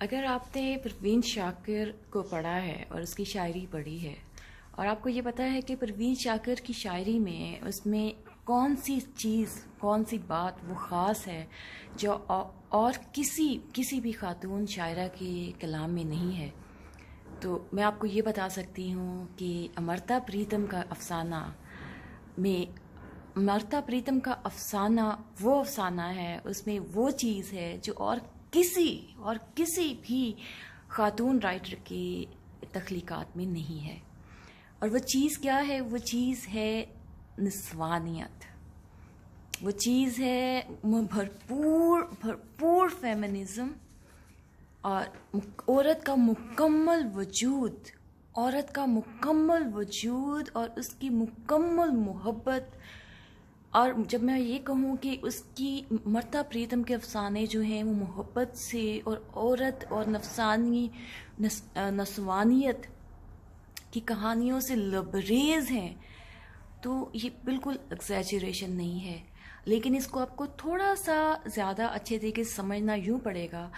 अगर आपने परवीन शाकिर को पढ़ा है और उसकी शायरी पढ़ी है और आपको ये पता है कि परवीन शाकिर की शायरी में उसमें कौन सी चीज़, कौन सी बात वो ख़ास है जो और किसी भी खातून शायरा के कलाम में नहीं है, तो मैं आपको ये बता सकती हूँ कि अमृता प्रीतम का अफसाना में अमृता प्रीतम का अफसाना वो अफसाना है, उसमें वो चीज़ है जो और किसी भी खातून राइटर की तख्लीकात में नहीं है। और वो चीज़ क्या है? वो चीज़ है निस्वानियत। वो चीज़ है भरपूर फेमिनिज्म और औरत का मुकम्मल वजूद और उसकी मुकम्मल मोहब्बत। और जब मैं ये कहूँ कि उसकी अमृता प्रीतम के अफसाने जो हैं वो मोहब्बत से और औरत और नस्वानियत की कहानियों से लबरेज हैं, तो ये बिल्कुल एग्जैजरेशन नहीं है। लेकिन इसको आपको थोड़ा सा ज़्यादा अच्छे तरीके से समझना यूँ पड़ेगा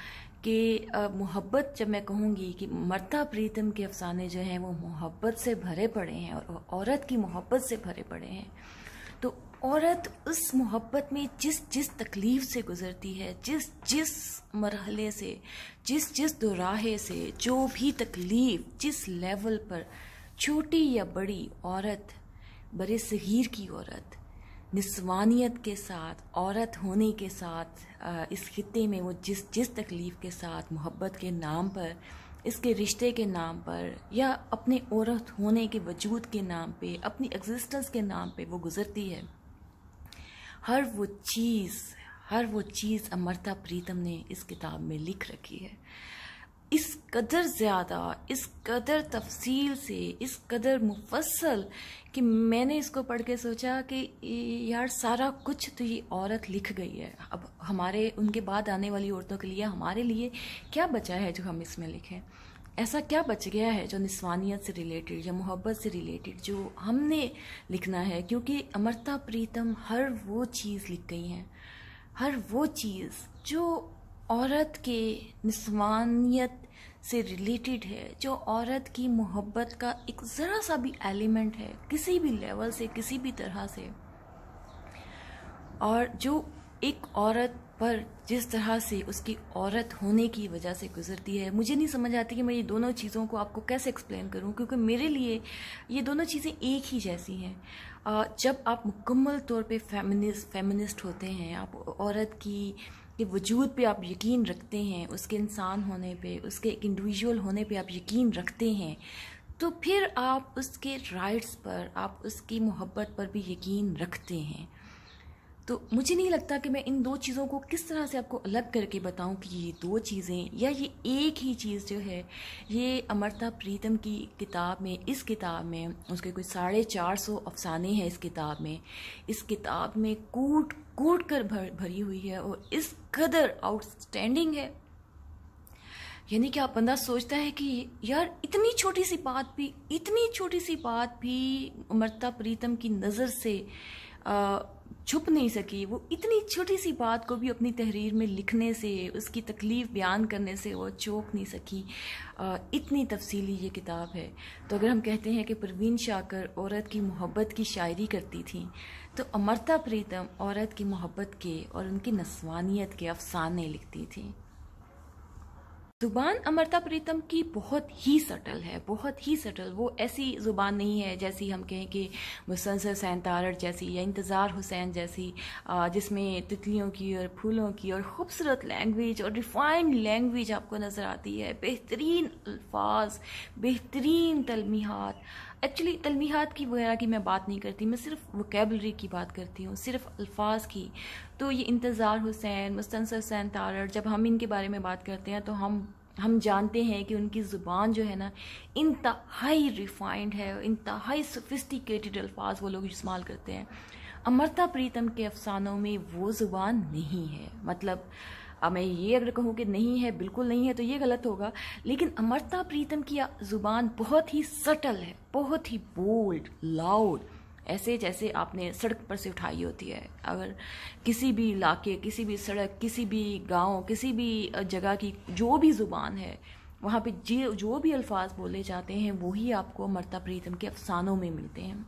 कि मोहब्बत, जब मैं कहूँगी कि अमृता प्रीतम के अफसाने जो हैं वो मोहब्बत से भरे पड़े हैं और औरत की मोहब्बत से भरे पड़े हैं, तो औरत उस मोहब्बत में जिस तकलीफ से गुजरती है, जिस मरहले से, जिस दोराहे से, जो भी तकलीफ जिस लेवल पर, छोटी या बड़ी औरत, बड़े सगीर की औरत, निस्वानियत के साथ, औरत होने के साथ इस खित्ते में वो जिस तकलीफ के साथ मोहब्बत के नाम पर, इसके रिश्ते के नाम पर, या अपने औरत होने के वजूद के नाम पे, अपनी एग्जिस्टेंस के नाम पे वो गुजरती है, हर वो चीज़ अमृता प्रीतम ने इस किताब में लिख रखी है। इस कदर ज़्यादा, इस कदर तफसील से, इस कदर मुफस्सल कि मैंने इसको पढ़ के सोचा कि यार सारा कुछ तो ये औरत लिख गई है। अब हमारे, उनके बाद आने वाली औरतों के लिए, हमारे लिए क्या बचा है जो हम इसमें लिखें? ऐसा क्या बच गया है जो निस्वानियत से रिलेटेड या मोहब्बत से रिलेटेड जो हमने लिखना है? क्योंकि अमृता प्रीतम हर वो चीज़ लिख गई हैं, हर वो चीज़ जो औरत के निस्वानियत से रिलेटेड है, जो औरत की मोहब्बत का एक ज़रा सा भी एलिमेंट है, किसी भी लेवल से, किसी भी तरह से, और जो एक औरत पर जिस तरह से उसकी औरत होने की वजह से गुजरती है। मुझे नहीं समझ आती कि मैं ये दोनों चीज़ों को आपको कैसे एक्सप्लेन करूं, क्योंकि मेरे लिए ये दोनों चीज़ें एक ही जैसी हैं। जब आप मुकम्मल तौर पे फेमिनिस्ट होते हैं, आप औरत के वजूद पे आप यकीन रखते हैं, उसके इंसान होने पे, उसके एक इंडिविजुअल होने पे आप यकीन रखते हैं, तो फिर आप उसके राइट्स पर, आप उसकी मोहब्बत पर भी यकीन रखते हैं। तो मुझे नहीं लगता कि मैं इन दो चीज़ों को किस तरह से आपको अलग करके बताऊं कि ये दो चीज़ें या ये एक ही चीज़ जो है, ये अमृता प्रीतम की किताब में, इस किताब में उसके कोई 450 अफसाने हैं इस किताब में कूट कर भरी हुई है और इस कदर आउटस्टैंडिंग है। यानी कि आप बंदा सोचता है कि यार इतनी छोटी सी बात भी अमृता प्रीतम की नज़र से छुप नहीं सकी। वो इतनी छोटी सी बात को भी अपनी तहरीर में लिखने से, उसकी तकलीफ़ बयान करने से वो चूक नहीं सकी। इतनी तफसीली ये किताब है। तो अगर हम कहते हैं कि परवीन शाकिर औरत की मोहब्बत की शायरी करती थी, तो अमृता प्रीतम औरत की मोहब्बत के और उनकी नस्वानियत के अफसाने लिखती थी। ज़ुबान अमृता प्रीतम की बहुत ही सटल है, बहुत ही सटल। वो ऐसी ज़ुबान नहीं है जैसी हम कहें कि मुसलसल सैनतारड़ जैसी या इंतज़ार हुसैन जैसी, जिसमें तितलियों की और फूलों की और ख़ूबसूरत लैंग्वेज और रिफाइंड लैंग्वेज आपको नज़र आती है, बेहतरीन अल्फाज, बेहतरीन तलमीहात। एक्चुअली तलमीहात की वगैरह की मैं बात नहीं करती, मैं सिर्फ वोकेबलरी की बात करती हूँ, सिर्फ अल्फाज की। तो ये इंतज़ार हुसैन, मुस्तनसर सैनतारड़, जब हम इनके बारे में बात करते हैं तो हम जानते हैं कि उनकी ज़ुबान जो है ना, इंतहाई रिफाइंड है, इंतहाई सोफिस्टिकेटेड अल्फाज वो लोग इस्तेमाल करते हैं। अमृता प्रीतम के अफसानों में वो ज़ुबान नहीं है। मतलब अब मैं ये अगर कहूँ कि नहीं है, बिल्कुल नहीं है, तो ये गलत होगा। लेकिन अमृता प्रीतम की ज़ुबान बहुत ही सटल है, बहुत ही बोल्ड, लाउड, ऐसे जैसे आपने सड़क पर से उठाई होती है। अगर किसी भी इलाके, किसी भी सड़क, किसी भी गांव, किसी भी जगह की जो भी ज़ुबान है, वहाँ पे जो भी अल्फाज बोले जाते हैं वही आपको अमर्ता प्रीतम के अफसानों में मिलते हैं।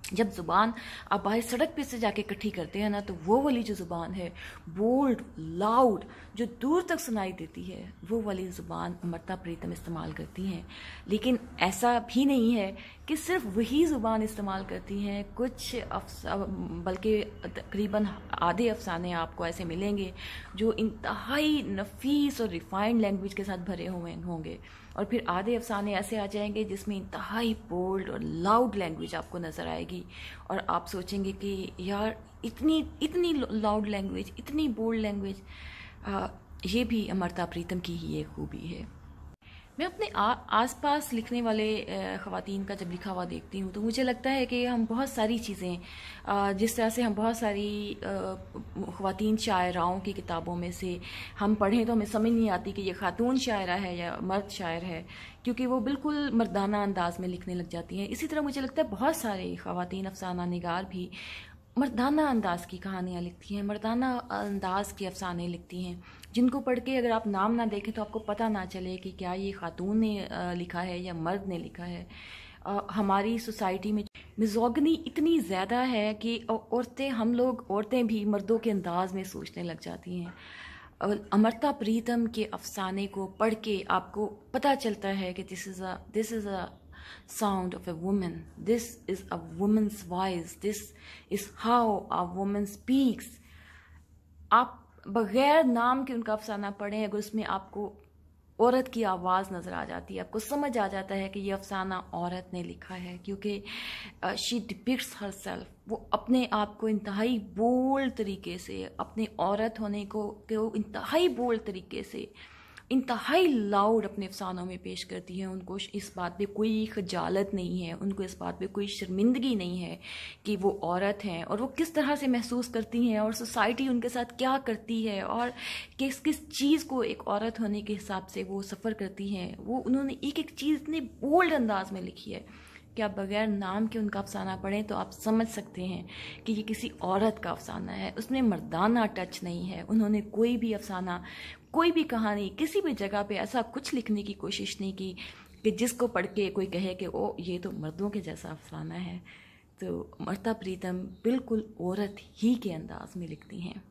जब ज़ुबान आप बाहर सड़क पे से जाके इकट्ठी करते हैं ना, तो वो वाली जो ज़ुबान है, बोल्ड, लाउड, जो दूर तक सुनाई देती है, वो वाली ज़ुबान अमर्ता प्रीतम इस्तेमाल करती हैं। लेकिन ऐसा भी नहीं है कि सिर्फ वही ज़ुबान इस्तेमाल करती हैं, बल्कि तकरीबन आधे अफसाने आपको ऐसे मिलेंगे जो इंतहाई नफीस और रिफाइंड लैंग्वेज के साथ भरे हुए होंगे, और फिर आधे अफसाने ऐसे आ जाएंगे जिसमें इंतहाई बोल्ड और लाउड लैंग्वेज आपको नज़र आएगी, और आप सोचेंगे कि यार इतनी इतनी लाउड लैंग्वेज, इतनी बोल्ड लैंग्वेज, ये भी अमर्ता प्रीतम की ही एक खूबी है। मैं अपने आसपास लिखने वाले ख़वातीन का जब लिखा हुआ देखती हूँ तो मुझे लगता है कि हम बहुत सारी चीज़ें, जिस तरह से हम बहुत सारी ख़वातीन शायराओं की किताबों में से हम पढ़ें तो हमें समझ नहीं आती कि ये ख़ातून शायरा है या मर्द शायर है, क्योंकि वो बिल्कुल मर्दाना अंदाज में लिखने लग जाती हैं। इसी तरह मुझे लगता है बहुत सारे ख़वातीन अफसाना निगार भी मर्दाना अंदाज की कहानियाँ लिखती हैं, मर्दाना अंदाज के अफसाने लिखती हैं, जिनको पढ़ के अगर आप नाम ना देखें तो आपको पता ना चले कि क्या ये खातून ने लिखा है या मर्द ने लिखा है। हमारी सोसाइटी में मिज़ोगनी इतनी ज़्यादा है कि औरतें भी मर्दों के अंदाज में सोचने लग जाती हैं। अमर्ता प्रीतम के अफसाने को पढ़ के आपको पता चलता है कि this is a sound of a woman, this is a woman's voice, this is how a woman speaks। आप बगैर नाम के उनका अफसाना पढ़ें, अगर उसमें आपको औरत की आवाज़ नज़र आ जाती है, आपको समझ आ जाता है कि ये अफसाना औरत ने लिखा है, क्योंकि शी डिपिक्ट्स हर सेल्फ, वो अपने आप को इंतहाई बोल्ड तरीके से, अपने औरत होने को इंतहाई बोल्ड तरीके से, इंतहाई लाउड अपने अफसानों में पेश करती हैं। उनको इस बात पे कोई खजालत नहीं है, उनको इस बात पे कोई शर्मिंदगी नहीं है कि वो औरत हैं, और वो किस तरह से महसूस करती हैं और सोसाइटी उनके साथ क्या करती है, और किस किस चीज़ को एक औरत होने के हिसाब से वो सफ़र करती हैं। वो उन्होंने एक एक चीज़ इतने बोल्ड अंदाज में लिखी है कि आप बगैर नाम के उनका अफसाना पढ़ें तो आप समझ सकते हैं कि ये किसी औरत का अफसाना है, उसमें मर्दाना टच नहीं है। उन्होंने कोई भी अफसाना, कोई भी कहानी, किसी भी जगह पे ऐसा कुछ लिखने की कोशिश नहीं की कि जिसको पढ़ के कोई कहे कि ओ ये तो मर्दों के जैसा अफसाना है। तो अमर्ता प्रीतम बिल्कुल औरत ही के अंदाज में लिखती हैं।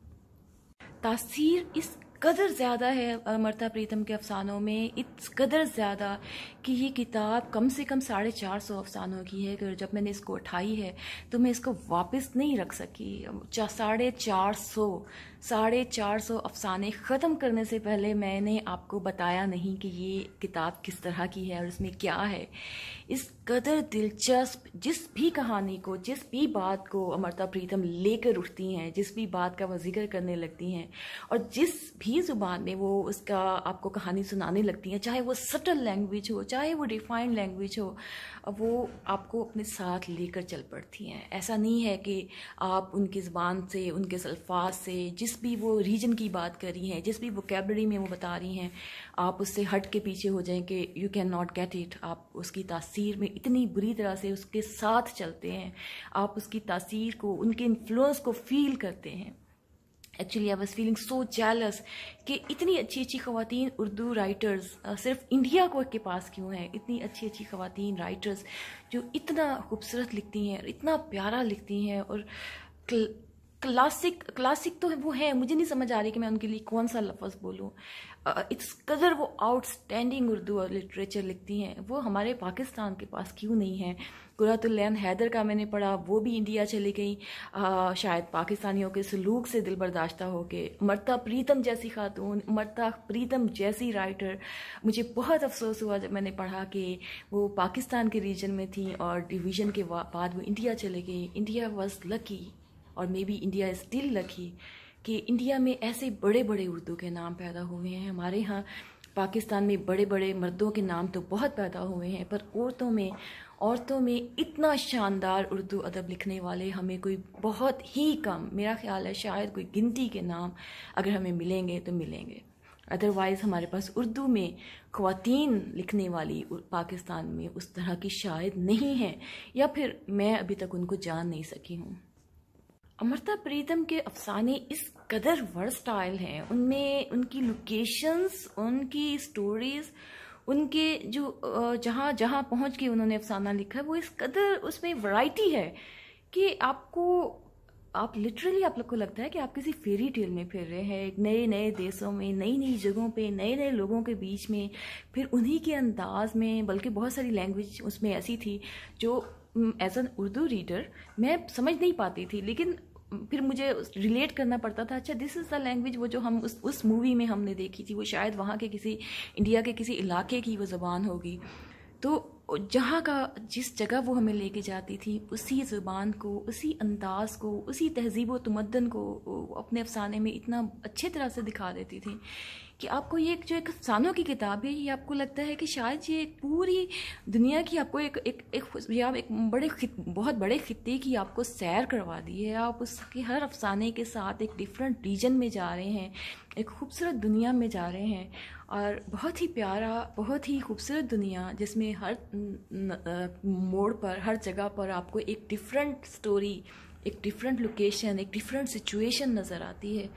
तासीर इस कदर ज़्यादा है अमर्ता प्रीतम के अफसानों में, इस कदर ज़्यादा कि ये किताब कम से कम 450 अफसानों की है। कि जब मैंने इसको उठाई है तो मैं इसको वापस नहीं रख सकी। 450 अफसाने ख़त्म करने से पहले मैंने आपको बताया नहीं कि ये किताब किस तरह की है और इसमें क्या है। इस कदर दिलचस्प, जिस भी कहानी को, जिस भी बात को अमर्ता प्रीतम लेकर उठती हैं, जिस भी बात का वो जिक्र करने लगती हैं, और जिस भी ज़ुबान में वो उसका आपको कहानी सुनाने लगती हैं, चाहे वो सटल लैंग्वेज हो, चाहे वो डिफाइंड लैंग्वेज हो, वो आपको अपने साथ लेकर चल पड़ती हैं। ऐसा नहीं है कि आप उनकी ज़ुबान से, उनके अल्फाज से, जिस भी वो रीजन की बात कर रही हैं, जिस भी वोकैबलरी में वो बता रही हैं, आप उससे हट के पीछे हो जाएं कि you can not get it. आप उसकी तासीर में इतनी बुरी तरह से उसके साथ चलते हैं, आप उसकी तासीर को, उनके इन्फ्लुएंस को फील करते हैं। Actually I was feeling so jealous कि इतनी अच्छी अच्छी ख़वातीन उर्दू राइटर्स सिर्फ इंडिया को के पास क्यों हैं। इतनी अच्छी अच्छी ख़वातीन राइटर्स जो इतना खूबसूरत लिखती हैं और इतना प्यारा लिखती हैं, और क्लासिक तो वो है, मुझे नहीं समझ आ रही कि मैं उनके लिए कौन सा लफ्ज़ बोलूँ। इस कदर वो आउटस्टैंडिंग उर्दू और लिटरेचर लिखती हैं, वो हमारे पाकिस्तान के पास क्यों नहीं है। कुरातुल-ऐन हैदर का मैंने पढ़ा, वो भी इंडिया चली गई, शायद पाकिस्तानियों के सलूक से दिल बर्दाश्ता होके। अमर्ता प्रीतम जैसी खातून, अमर्ता प्रीतम जैसी राइटर, मुझे बहुत अफसोस हुआ जब मैंने पढ़ा कि वो पाकिस्तान के रीजन में थी और डिवीज़न के बाद वो इंडिया चले गई। इंडिया वॉज लकी, और may be India is still lucky कि इंडिया में ऐसे बड़े बड़े उर्दू के नाम पैदा हुए हैं। हमारे यहाँ पाकिस्तान में बड़े बड़े मर्दों के नाम तो बहुत पैदा हुए हैं, पर औरतों में इतना शानदार उर्दू अदब लिखने वाले हमें कोई बहुत ही कम, मेरा ख्याल है शायद कोई गिनती के नाम अगर हमें मिलेंगे तो मिलेंगे। अदरवाइज़ हमारे पास उर्दू में ख़वातीन लिखने वाली पाकिस्तान में उस तरह की शायद नहीं है, या फिर मैं अभी तक उनको जान नहीं सकी हूँ। अमृता प्रीतम के अफसाने इस कदर वर्सटाइल हैं, उनमें उनकी लोकेशंस, उनकी स्टोरीज़, उनके जो जहाँ जहाँ पहुँच के उन्होंने अफसाना लिखा है वो इस कदर उसमें वैरायटी है कि आप लिटरली आप लोग को लगता है कि आप किसी फेरी टेल में फिर रहे हैं, एक नए नए देशों में, नई नई जगहों पे, नए नए लोगों के बीच में, फिर उन्हीं के अंदाज में। बल्कि बहुत सारी लैंग्वेज उसमें ऐसी थी जो एज एन उर्दू रीडर मैं समझ नहीं पाती थी, लेकिन फिर मुझे रिलेट करना पड़ता था, अच्छा दिस इज़ द लैंग्वेज वो जो हम उस मूवी में हमने देखी थी, वो शायद वहाँ के किसी इंडिया के किसी इलाके की वो ज़बान होगी। तो जहाँ का जिस जगह वो हमें लेके जाती थी उसी ज़ुबान को, उसी अंदाज को, उसी तहज़ीब व तमद्दन को अपने अफसाने में इतना अच्छे तरह से दिखा देती थी कि आपको ये जो एक अफसानों की किताब है, ये आपको लगता है कि शायद ये एक पूरी दुनिया की आपको एक बहुत बड़े खित्ते की आपको सैर करवा दी है। आप उसके हर अफसाने के साथ एक डिफरेंट रीजन में जा रहे हैं, एक खूबसूरत दुनिया में जा रहे हैं, और बहुत ही प्यारा, बहुत ही खूबसूरत दुनिया जिसमें हर मोड़ पर, हर जगह पर आपको एक डिफरेंट स्टोरी, एक डिफरेंट लोकेशन, एक डिफरेंट सिचुएशन नज़र आती है।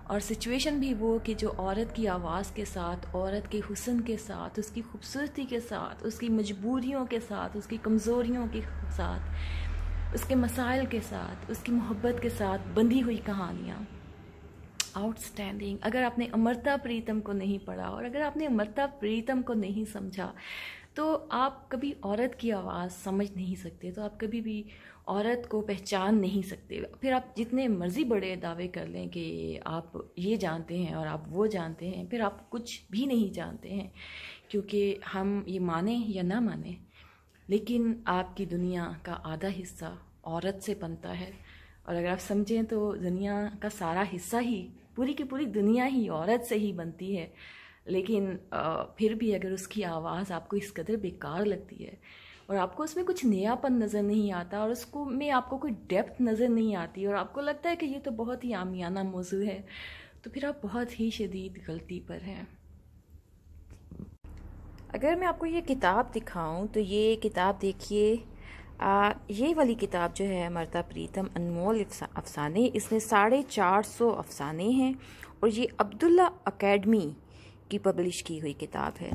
और सिचुएशन भी वो कि जो औरत की आवाज़ के साथ, औरत के हुस्न के साथ, उसकी खूबसूरती के साथ, उसकी मजबूरियों के साथ, उसकी कमज़ोरियों के साथ, उसके मसाइल के साथ, उसकी मोहब्बत के साथ बंधी हुई कहानियाँ आउटस्टैंडिंग। अगर आपने अमृता प्रीतम को नहीं पढ़ा और अगर आपने अमृता प्रीतम को नहीं समझा तो आप कभी औरत की आवाज़ समझ नहीं सकते, तो आप कभी भी औरत को पहचान नहीं सकते। फिर आप जितने मर्ज़ी बड़े दावे कर लें कि आप ये जानते हैं और आप वो जानते हैं, फिर आप कुछ भी नहीं जानते हैं, क्योंकि हम ये माने या ना माने, लेकिन आपकी दुनिया का आधा हिस्सा औरत से बनता है। और अगर आप समझें तो दुनिया का सारा हिस्सा ही, पूरी की पूरी दुनिया ही औरत से ही बनती है। लेकिन फिर भी अगर उसकी आवाज़ आपको इस कदर बेकार लगती है और आपको उसमें कुछ नयापन नज़र नहीं आता और उसको में आपको कोई डेप्थ नज़र नहीं आती और आपको लगता है कि ये तो बहुत ही आमियाना मौजू है, तो फिर आप बहुत ही शदीद गलती पर हैं। अगर मैं आपको ये किताब दिखाऊं तो ये किताब देखिए, ये वाली किताब जो है अमृता प्रीतम अनमोल अफसाने, इसमें 450 अफसाने हैं और ये अब्दुल्ला अकेडमी की पब्लिश की हुई किताब है।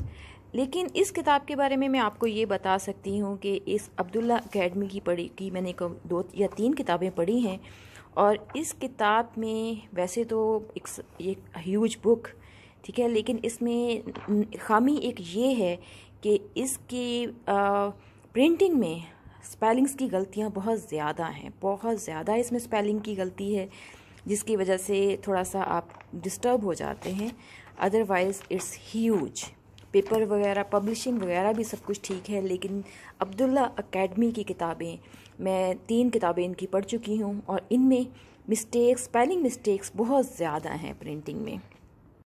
लेकिन इस किताब के बारे में मैं आपको ये बता सकती हूँ कि इस अब्दुल्ला अकेडमी की मैंने 2 या 3 किताबें पढ़ी हैं और इस किताब में वैसे तो एक ह्यूज बुक, ठीक है, लेकिन इसमें खामी एक ये है कि इसकी प्रिंटिंग में स्पेलिंग्स की गलतियाँ बहुत ज़्यादा हैं, बहुत ज़्यादा इसमें स्पेलिंग की गलती है, जिसकी वजह से थोड़ा सा आप डिस्टर्ब हो जाते हैं। Otherwise it's huge. पेपर वगैरह, पब्लिशिंग वगैरह भी सब कुछ ठीक है, लेकिन अब्दुल्ला अकेडमी की किताबें, मैं 3 किताबें इनकी पढ़ चुकी हूँ और इनमें स्पेलिंग मिस्टेक्स बहुत ज़्यादा हैं प्रिंटिंग में।